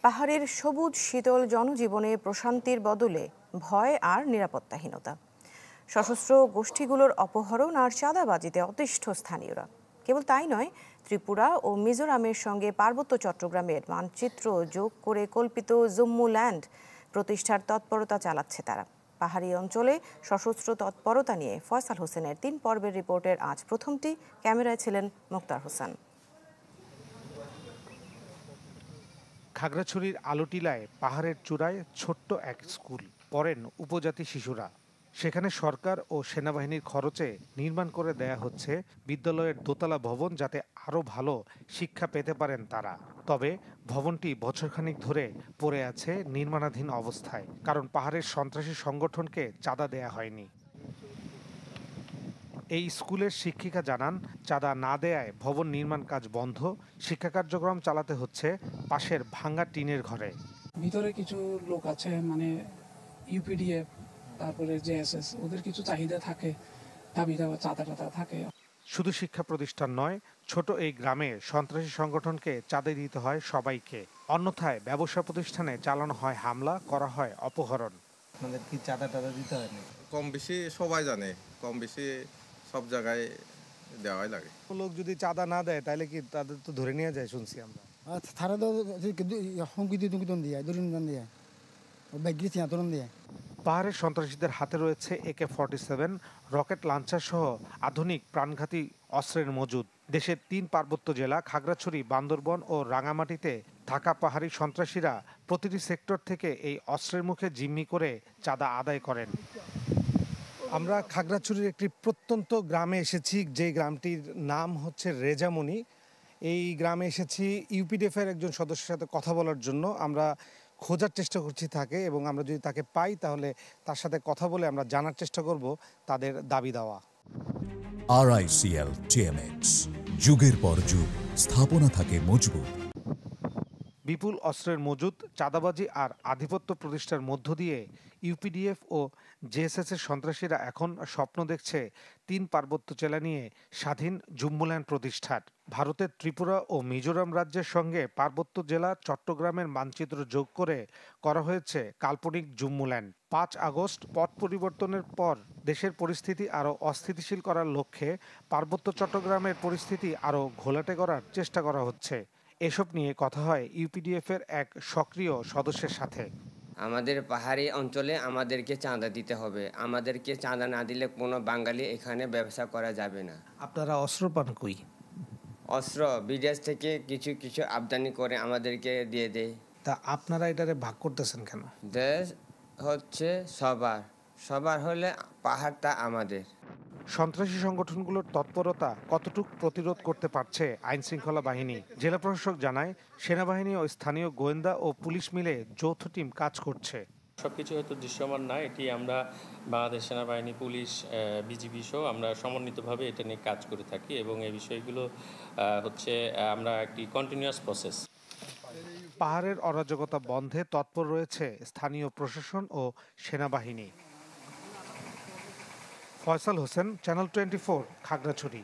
পাহাড়ের সবুজ শীতল জনজীবনে প্রশান্তির বদলে ভয় আর নিরাপত্তাহীনতা। সশস্ত্র গোষ্ঠীগুলোর অপহরণ আর চাঁদাবাজিতে অতিষ্ঠ স্থানীয়রা। কেবল তাই নয়, ত্রিপুরা ও মিজোরামের সঙ্গে পার্বত্য চট্টগ্রামের মানচিত্র যোগ করে কল্পিত জম্মুল্যান্ড প্রতিষ্ঠার তৎপরতা চালাচ্ছে তারা। পাহাড়ি অঞ্চলে সশস্ত্র তৎপরতা নিয়ে ফয়সাল হোসেনের 3 পর্বের রিপোর্টের আজ প্রথমটি। ক্যামেরায় ছিলেন মুক্তার হোসেন। খাগড়াছড়ির আলোটিলায় পাহাড়ের চূড়ায় ছোট্ট এক স্কুল পড়েন উপজাতি শিশুরা। সেখানে সরকার ও সেনাবাহিনীর খরচে নির্মাণ করে দেয়া হচ্ছে বিদ্যালয়ের দোতলা ভবন, যাতে আরও ভালো শিক্ষা পেতে পারেন তারা। তবে ভবনটি বছরখানিক ধরে পড়ে আছে নির্মাণাধীন অবস্থায়, কারণ পাহাড়ের সন্ত্রাসী সংগঠনকে চাঁদা দেয়া হয়নি। এই স্কুলের শিক্ষিকা জানান, চাঁদা না দেয়ায় ভবন নির্মাণ কাজ বন্ধ। শিক্ষা কার্যক্রম চালাতে হচ্ছে পাশের ভাঙা টিনের ঘরে। ভিতরে কিছু লোক আছে, মানে ইউপিডিএফ, তারপরে জেএসএস, ওদের কিছু চাহিদা থাকে, দাবি দাওয়া, চাঁদা টাদা থাকে। শুধু শিক্ষা প্রতিষ্ঠান নয়, ছোট এই গ্রামে সন্ত্রাসী সংগঠনকে চাঁদা দিতে হয় সবাইকে। অন্যথায় ব্যবসা প্রতিষ্ঠানে চালানো হয় হামলা, করা হয় অপহরণ। আপনাদের কি চাঁদা টাদা দিতে হয় না? কম বেশি সবাই জানে, কম বেশি সব জায়গায় দেওয়াই লাগে। লোক যদি চাঁদা না দেয় তাহলে কি তাদের তো ধরে নিয়ে যায়, শুনছি আমরা। তারা তো হুমকি দিয়ে দরুন দিয়ে ব্যাগি দরুন দিয়ে। পাহাড়ের সন্ত্রাসীদের হাতে রয়েছে AK-47, রকেট লাঞ্চার সহ আধুনিক প্রাণঘাতী অস্ত্রের মজুদ। দেশের 3 পার্বত্য জেলা খাগড়াছড়ি, বান্দরবন ও রাঙামাটিতে থাকা পাহাড়ি সন্ত্রাসীরা প্রতিটি সেক্টর থেকে এই অস্ত্রের মুখে জিম্মি করে চাঁদা আদায় করেন। আমরা খাগড়াছড়ির একটি প্রত্যন্ত গ্রামে এসেছি, যে গ্রামটির নাম হচ্ছে রেজামণি। এই গ্রামে এসেছি ইউপিডিএফ এর একজন সদস্যের সাথে কথা বলার জন্য। আমরা খোঁজার চেষ্টা করছি তাকে, এবং আমরা যদি তাকে পাই তাহলে তার সাথে কথা বলে আমরা জানার চেষ্টা করব তাদের দাবি দেওয়া। RICL TMX, যুগের পর যুগ স্থাপনা থাকে মজবুত। বিপুল অস্ত্রের মজুদ, চাঁদাবাজি আর আধিপত্য প্রতিষ্ঠার মধ্য দিয়ে ইউপিডিএফ ও জেএসএস এর সন্ত্রাসীরা এখন স্বপ্ন দেখছে 3 পার্বত্য জেলা নিয়ে স্বাধীন জম্মুল্যান্ড প্রতিষ্ঠার। ভারতের ত্রিপুরা ও মিজোরাম রাজ্যের সঙ্গে পার্বত্য জেলা চট্টগ্রামের মানচিত্র যোগ করে করা হয়েছে কাল্পনিক জম্মুল্যান্ড। 5 আগস্ট পট পরিবর্তনের পর দেশের পরিস্থিতি আরও অস্থিতিশীল করার লক্ষ্যে পার্বত্য চট্টগ্রামের পরিস্থিতি আরও ঘোলাটে করার চেষ্টা করা হচ্ছে। এসব নিয়ে কথা হয় ইউপিডিএফ এর এক সক্রিয় সদস্যের সাথে। আমাদের পাহাড়ি অঞ্চলে আমাদেরকে চাঁদা দিতে হবে। আমাদেরকে চাঁদা না দিলে কোনো বাঙালি এখানে ব্যবসা করা যাবে না। আপনারা অস্ত্র পান কই? অস্ত্র বিদেশ থেকে কিছু কিছু আমদানি করে আমাদেরকে দিয়ে দেয়। তা আপনারা এটারে ভাগ করতেছেন কেন? দেশ হচ্ছে সবার হলে পাহাড়টা আমাদের। সন্ত্রাসী সংগঠনগুলোর তৎপরতা কতটুকু প্রতিরোধ করতে পারছে আইন শৃঙ্খলা বাহিনী? জেলা প্রশাসক জানায়, সেনাবাহিনী ও স্থানীয় গোয়েন্দা ও পুলিশ মিলে যৌথ টিম কাজ করছে। সবকিছু হয়তো দৃশ্যমান না, এটি আমরা বাংলাদেশ সেনাবাহিনী, পুলিশ, বিজিবি সহ আমরা সমন্বিতভাবে এটা নিয়ে কাজ করে থাকি, এবং এই বিষয়গুলো হচ্ছে আমরা একটি কন্টিনিউয়াস প্রসেস। পাহাড়ের অরাজকতা বন্ধে তৎপর রয়েছে স্থানীয় প্রশাসন ও সেনাবাহিনী। ফয়সাল হোসেন, চ্যানেল 24, খাগড়াছড়ি।